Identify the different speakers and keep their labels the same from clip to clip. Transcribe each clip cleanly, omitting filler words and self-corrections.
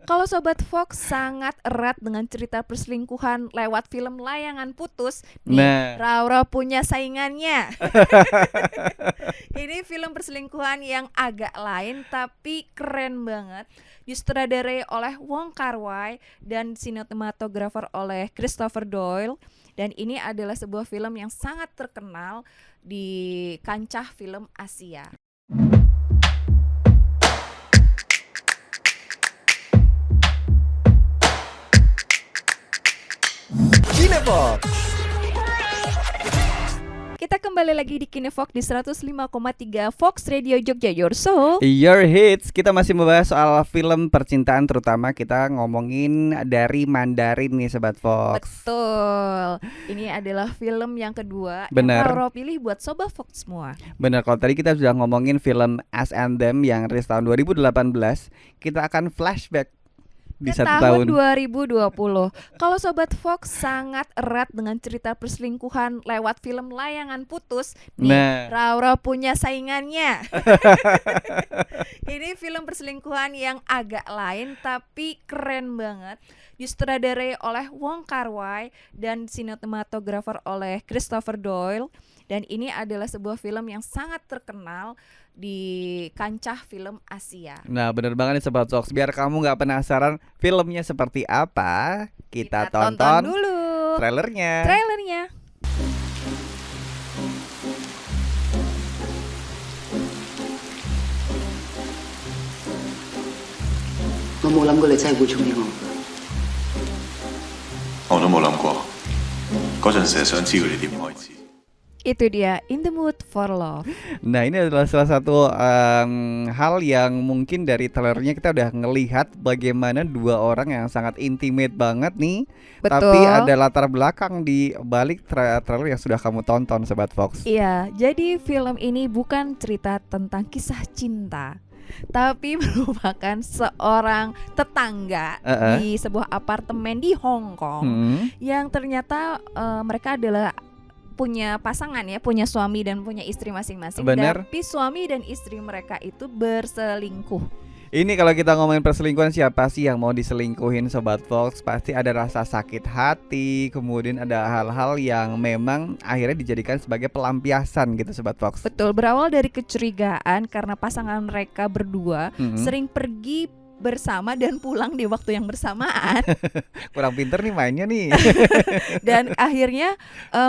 Speaker 1: Kalau Sobat Fox sangat erat dengan cerita perselingkuhan lewat film layangan putus, nih
Speaker 2: Nah,
Speaker 1: Raura punya saingannya. Ini film perselingkuhan yang agak lain tapi keren banget. Disutradarai oleh Wong Kar-wai dan sinematografer oleh Christopher Doyle. Dan ini adalah sebuah film yang sangat terkenal di kancah film Asia.
Speaker 3: Cinefox.
Speaker 1: Kita kembali lagi di Kinefox di 105,3 Fox Radio Jogja, Your Soul.
Speaker 2: Your Hits. Kita masih membahas soal film percintaan, terutama kita ngomongin dari Mandarin nih Sobat Fox.
Speaker 1: Betul. Ini adalah film yang kedua
Speaker 2: Bener.
Speaker 1: yang Raura pilih buat Sobat Fox semua.
Speaker 2: Bener, kalau tadi kita sudah ngomongin film Us and Them yang rilis tahun 2018, kita akan flashback di
Speaker 1: Ke
Speaker 2: satu
Speaker 1: tahun
Speaker 2: tahun.
Speaker 1: 2020. Kalau Sobat Fox sangat erat dengan cerita perselingkuhan lewat film layangan putus, nih
Speaker 2: Nah.
Speaker 1: Raura punya saingannya. Ini film perselingkuhan yang agak lain tapi keren banget. Disutradarai oleh Wong Kar-wai dan sinematografer oleh Christopher Doyle. Dan ini adalah sebuah film yang sangat terkenal di kancah film Asia.
Speaker 2: Nah, bener banget nih Sobat Fox. Biar kamu nggak penasaran filmnya seperti apa, kita tonton
Speaker 1: dulu
Speaker 2: trailernya.
Speaker 1: trailernya.
Speaker 4: 我冇諗過你真係會中意我。
Speaker 5: 我都冇諗過，嗰陣時係想知佢哋點開始。
Speaker 1: Itu dia In the Mood for Love.
Speaker 2: Nah, ini adalah salah satu hal yang mungkin dari trailernya kita udah ngelihat bagaimana dua orang yang sangat intimate banget nih.
Speaker 1: Betul.
Speaker 2: Tapi ada latar belakang di balik trailer yang sudah kamu tonton Sobat Fox.
Speaker 1: Iya, jadi film ini bukan cerita tentang kisah cinta, tapi merupakan seorang tetangga di sebuah apartemen di Hong Kong yang ternyata mereka adalah punya pasangan ya, punya suami dan punya istri masing-masing.
Speaker 2: Bener.
Speaker 1: Tapi suami dan istri mereka itu berselingkuh.
Speaker 2: Ini kalau kita ngomongin perselingkuhan, siapa sih yang mau diselingkuhin Sobat Fox? Pasti ada rasa sakit hati, kemudian ada hal-hal yang memang akhirnya dijadikan sebagai pelampiasan gitu Sobat Fox.
Speaker 1: Betul, berawal dari kecurigaan karena pasangan mereka berdua sering pergi bersama dan pulang di waktu yang bersamaan.
Speaker 2: Kurang pinter nih mainnya nih.
Speaker 1: Dan akhirnya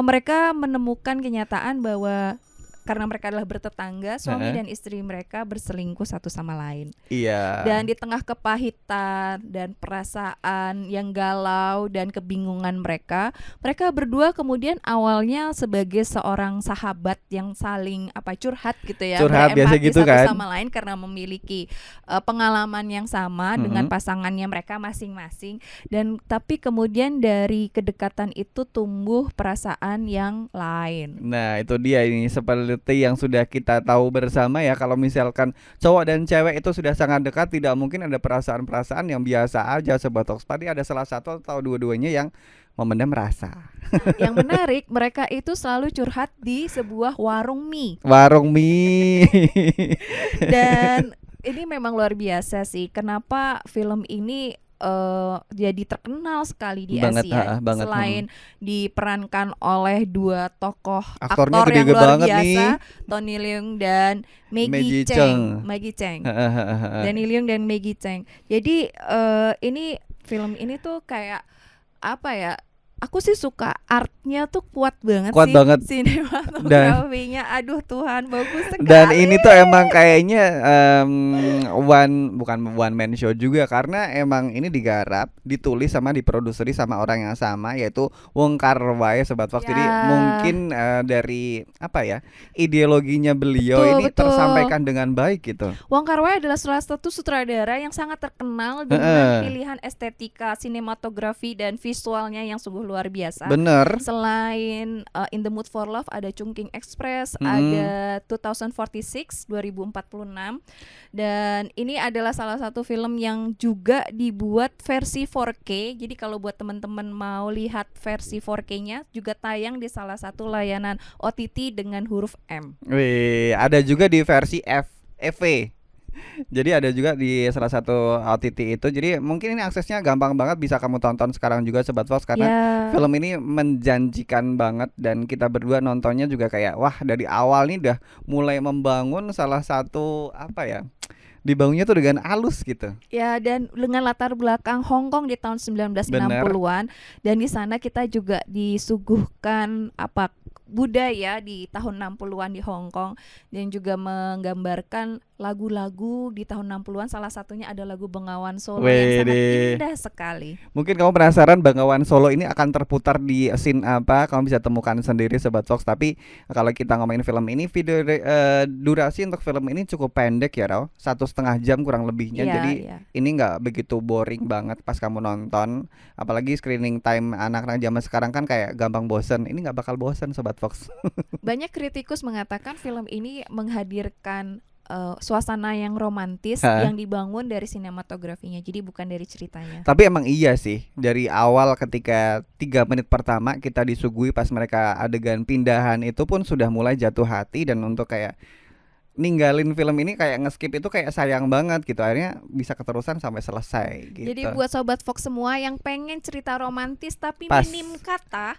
Speaker 1: mereka menemukan kenyataan bahwa karena mereka adalah bertetangga, suami dan istri mereka berselingkuh satu sama lain.
Speaker 2: Iya.
Speaker 1: Dan di tengah kepahitan dan perasaan yang galau dan kebingungan mereka berdua kemudian awalnya sebagai seorang sahabat yang saling curhat gitu ya,
Speaker 2: Curhat biasa
Speaker 1: berempati
Speaker 2: gitu
Speaker 1: satu
Speaker 2: kan.
Speaker 1: sama lain karena memiliki pengalaman yang sama dengan pasangannya mereka masing-masing. Dan tapi kemudian dari kedekatan itu tumbuh perasaan yang lain.
Speaker 2: Nah, itu dia ini seperti yang sudah kita tahu bersama ya. Kalau misalkan cowok dan cewek itu sudah sangat dekat, tidak mungkin ada perasaan-perasaan yang biasa aja Sobat Fox. Pasti ada salah satu atau dua-duanya yang memendam rasa.
Speaker 1: Nah, yang menarik, mereka itu selalu curhat di sebuah warung mie.
Speaker 2: Warung mie.
Speaker 1: Dan ini memang luar biasa sih. Kenapa film ini jadi terkenal sekali di
Speaker 2: Banget,
Speaker 1: Asia.
Speaker 2: banget.
Speaker 1: Selain diperankan oleh dua tokoh
Speaker 2: Aktornya
Speaker 1: aktor yang
Speaker 2: gede-gede
Speaker 1: luar
Speaker 2: banget
Speaker 1: biasa,
Speaker 2: nih.
Speaker 1: Tony Leung dan Maggie Cheng. Danny Leung dan Maggie Cheng. Jadi ini film ini tuh kayak apa ya? Aku sih suka artnya tuh kuat banget
Speaker 2: Kuat
Speaker 1: sih.
Speaker 2: banget.
Speaker 1: Sinematografinya, aduh Tuhan, bagus sekali.
Speaker 2: Dan ini tuh emang kayaknya bukan one man show juga, karena emang ini digarap, ditulis sama diproduseri sama orang yang sama, yaitu Wong Kar-wai Sobat Fox.
Speaker 1: Ya.
Speaker 2: Jadi mungkin dari apa ya, ideologinya beliau
Speaker 1: Betul,
Speaker 2: ini
Speaker 1: betul.
Speaker 2: tersampaikan dengan baik gitu.
Speaker 1: Wong Kar-wai adalah salah satu sutradara yang sangat terkenal dengan pilihan estetika, sinematografi dan visualnya yang sungguh luar biasa.
Speaker 2: Bener.
Speaker 1: Selain In the Mood for Love ada Chungking Express, ada 2046 dan ini adalah salah satu film yang juga dibuat versi 4K. Jadi kalau buat teman-teman mau lihat versi 4K-nya juga tayang di salah satu layanan OTT dengan huruf M.
Speaker 2: Wih, ada juga di versi FV. Jadi ada juga di salah satu OTT itu. Jadi mungkin ini aksesnya gampang banget, bisa kamu tonton sekarang juga Sobat Fox, karena film ini menjanjikan banget dan kita berdua nontonnya juga kayak wah, dari awal nih udah mulai membangun salah satu apa ya, dibangunnya tuh dengan halus gitu.
Speaker 1: Ya, dan dengan latar belakang Hong Kong di tahun 1960-an, dan di sana kita juga disuguhkan apa budaya di tahun 60-an di Hong Kong, dan juga menggambarkan lagu-lagu di tahun 60-an. Salah satunya ada lagu Bengawan Solo yang sangat indah sekali.
Speaker 2: Mungkin kamu penasaran Bengawan Solo ini akan terputar di scene apa, kamu bisa temukan sendiri Sobat Fox. Tapi kalau kita ngomongin film ini, video durasi untuk film ini cukup pendek ya, Rao, 1,5 jam kurang lebihnya. Jadi ini nggak begitu boring banget pas kamu nonton. Apalagi screening time anak-anak zaman sekarang kan kayak gampang bosen. Ini nggak bakal bosen Sobat Fox.
Speaker 1: Banyak kritikus mengatakan film ini menghadirkan suasana yang romantis yang dibangun dari sinematografinya, jadi bukan dari ceritanya.
Speaker 2: Tapi emang iya sih, dari awal ketika 3 menit pertama kita disuguhi pas mereka adegan pindahan itu pun sudah mulai jatuh hati, dan untuk kayak ninggalin film ini kayak nge-skip itu kayak sayang banget gitu. Akhirnya bisa keterusan sampai selesai gitu.
Speaker 1: Jadi buat Sobat Fox semua yang pengen cerita romantis tapi minim kata,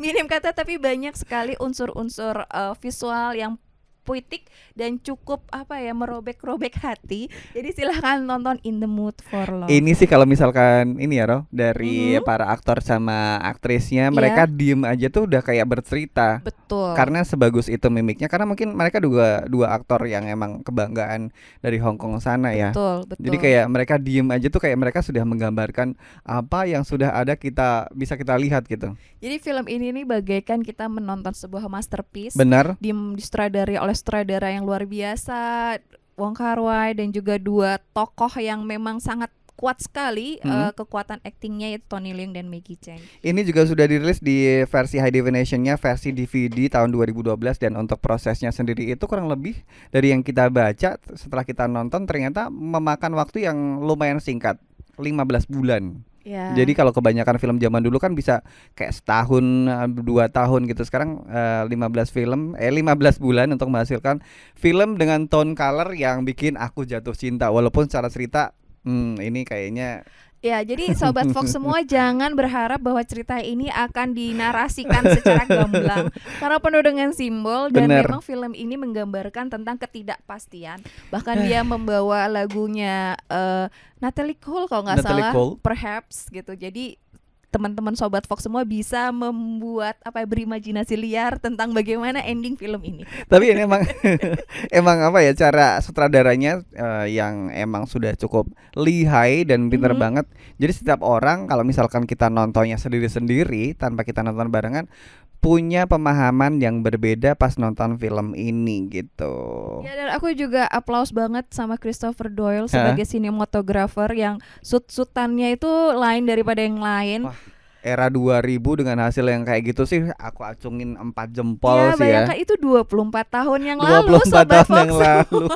Speaker 1: minim kata tapi banyak sekali unsur-unsur visual yang puitik dan cukup apa ya, merobek-robek hati. Jadi silahkan nonton In the Mood for Love.
Speaker 2: Ini sih kalau misalkan ini ya, Roh, dari para aktor sama aktrisnya, mereka diem aja tuh udah kayak bercerita.
Speaker 1: Betul.
Speaker 2: Karena sebagus itu mimiknya, karena mungkin mereka dua aktor yang emang kebanggaan dari Hong Kong sana ya.
Speaker 1: Betul.
Speaker 2: Jadi kayak mereka diem aja tuh kayak mereka sudah menggambarkan apa yang sudah ada, kita bisa kita lihat gitu.
Speaker 1: Jadi film ini nih bagaikan kita menonton sebuah masterpiece.
Speaker 2: Benar.
Speaker 1: Disutradari oleh sutradara yang luar biasa, Wong Kar-wai, dan juga 2 tokoh yang memang sangat kuat sekali kekuatan aktingnya, yaitu Tony Leung dan Maggie Cheung. Ini
Speaker 2: juga sudah dirilis di versi high definition-nya, versi DVD tahun 2012, dan untuk prosesnya sendiri itu kurang lebih dari yang kita baca setelah kita nonton ternyata memakan waktu yang lumayan singkat, 15 bulan.
Speaker 1: Ya.
Speaker 2: Jadi kalau kebanyakan film zaman dulu kan bisa kayak setahun, 2 tahun gitu. Sekarang 15 bulan untuk menghasilkan film dengan tone color yang bikin aku jatuh cinta. Walaupun secara cerita ini kayaknya
Speaker 1: ya, jadi Sobat Fox semua jangan berharap bahwa cerita ini akan dinarasikan secara gamblang, karena penuh dengan simbol. Dan memang film ini menggambarkan tentang ketidakpastian. Bahkan dia membawa lagunya Natalie Cole kalau nggak salah, Perhaps gitu. Jadi teman-teman Sobat Fox semua bisa membuat berimajinasi liar tentang bagaimana ending film ini.
Speaker 2: Tapi ini emang emang apa ya, cara sutradaranya yang emang sudah cukup lihai dan pintar banget. Jadi setiap orang kalau misalkan kita nontonnya sendiri-sendiri tanpa kita nonton barengan, punya pemahaman yang berbeda pas nonton film ini gitu.
Speaker 1: Ya, dan aku juga applause banget sama Christopher Doyle sebagai sinematografer yang shoot-shootannya itu lain daripada yang lain.
Speaker 2: Wah, era 2000 dengan hasil yang kayak gitu sih aku acungin 4 jempol
Speaker 1: ya,
Speaker 2: sih ya.
Speaker 1: Bayangkan itu 24 tahun yang lalu,
Speaker 2: 24 tahun yang lalu.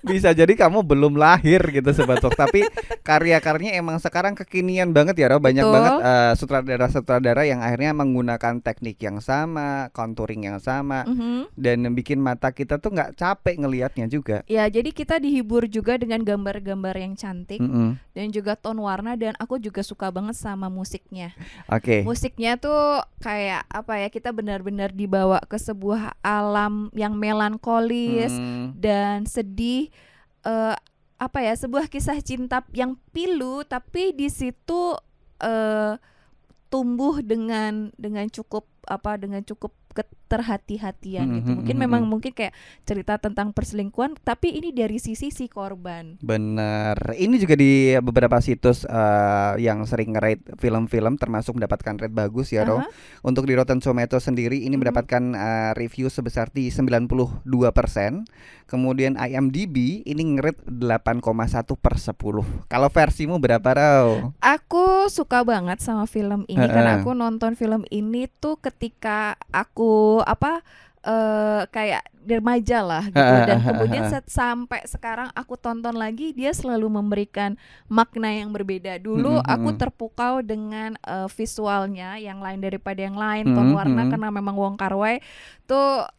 Speaker 2: Bisa jadi kamu belum lahir gitu Sobat Fox. Tapi karya-karyanya emang sekarang kekinian banget ya, Ro. Banyak banget sutradara-sutradara yang akhirnya menggunakan teknik yang sama, contouring yang sama, dan bikin mata kita tuh nggak capek ngelihatnya juga.
Speaker 1: Ya, jadi kita dihibur juga dengan gambar-gambar yang cantik dan juga tone warna, dan aku juga suka banget sama musiknya. Musiknya tuh kayak apa ya, kita benar-benar dibawa ke sebuah alam yang melankolis dan sedih, sebuah kisah cinta yang pilu, tapi di situ tumbuh dengan cukup keterhati-hatian gitu. Mungkin kayak cerita tentang perselingkuhan, tapi ini dari sisi si korban.
Speaker 2: Bener. Ini juga di beberapa situs yang sering nge-rate film-film termasuk mendapatkan rate bagus ya, Ro. Untuk di Rotten Tomatoes sendiri ini mendapatkan review sebesar di 92%. Kemudian IMDb ini nge-rate 8,1/10. Kalau versimu berapa, Ro?
Speaker 1: Aku suka banget sama film ini karena aku nonton film ini tuh ketika aku kayak remaja lah gitu. Dan kemudian sampai sekarang aku tonton lagi, dia selalu memberikan makna yang berbeda. Dulu aku terpukau dengan visualnya yang lain daripada yang lain, tone warna, karena memang Wong Kar-wai tuh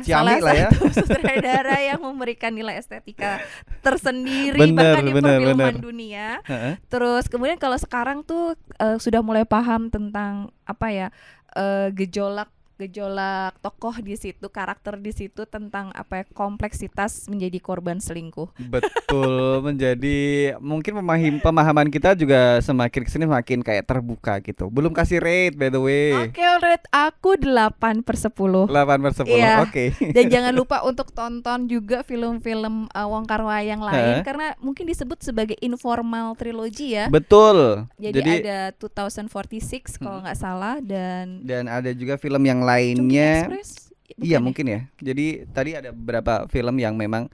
Speaker 1: salah satu sutradara yang memberikan nilai estetika tersendiri bahkan di perfilman dunia. Terus kemudian kalau sekarang tuh sudah mulai paham tentang gejolak tokoh di situ, karakter di situ, tentang kompleksitas menjadi korban selingkuh.
Speaker 2: Betul, menjadi mungkin pemahaman kita juga semakin kesini semakin kayak terbuka gitu. Belum kasih rate by the way.
Speaker 1: Oke, rate aku 8/10.
Speaker 2: 8/10,
Speaker 1: iya.
Speaker 2: Oke.
Speaker 1: Dan jangan lupa untuk tonton juga film-film Wong Kar-wai yang lain, karena mungkin disebut sebagai informal trilogy ya.
Speaker 2: Betul.
Speaker 1: Jadi ada 2046 kalau nggak salah, dan
Speaker 2: ada juga film yang lainnya. Iya mungkin ya. Jadi tadi ada beberapa film yang memang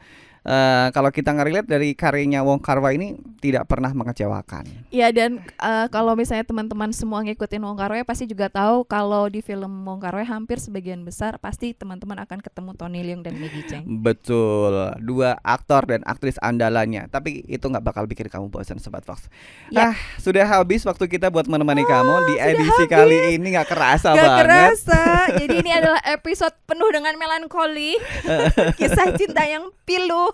Speaker 2: kalau kita ngelihat dari karyanya Wong Kar-wai ini tidak pernah mengecewakan.
Speaker 1: Iya, dan kalau misalnya teman-teman semua ngikutin Wong Kar-wai pasti juga tahu kalau di film Wong Kar-wai hampir sebagian besar pasti teman-teman akan ketemu Tony Leung dan Maggie Cheung. Betul,
Speaker 2: 2 aktor dan aktris andalannya. Tapi itu nggak bakal bikin kamu bosan Sobat Fox.
Speaker 1: Yep.
Speaker 2: Sudah habis waktu kita buat menemani kamu di edisi kali ini. Nggak kerasa banget.
Speaker 1: Nggak kerasa. Jadi ini adalah episode penuh dengan melankoli, kisah cinta yang pilu.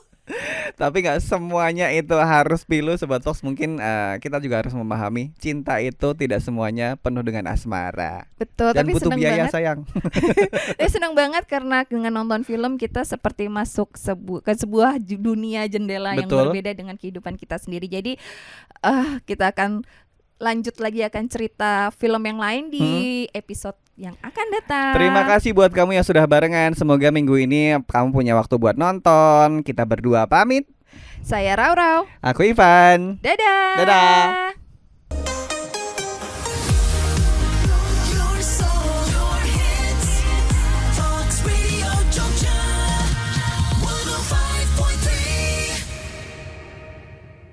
Speaker 2: Tapi gak semuanya itu harus pilu Sobat Fox. Mungkin kita juga harus memahami cinta itu tidak semuanya penuh dengan asmara.
Speaker 1: Betul.
Speaker 2: Dan
Speaker 1: tapi
Speaker 2: butuh biaya
Speaker 1: banget.
Speaker 2: Sayang.
Speaker 1: Senang banget karena dengan nonton film kita seperti masuk ke sebuah dunia jendela yang berbeda dengan kehidupan kita sendiri. Jadi kita akan lanjut lagi akan cerita film yang lain di episode yang akan datang.
Speaker 2: Terima kasih buat kamu yang sudah barengan. Semoga minggu ini kamu punya waktu buat nonton. Kita berdua pamit.
Speaker 1: Saya Rau.
Speaker 2: Aku Ivan.
Speaker 1: Dadah.
Speaker 2: Dadah.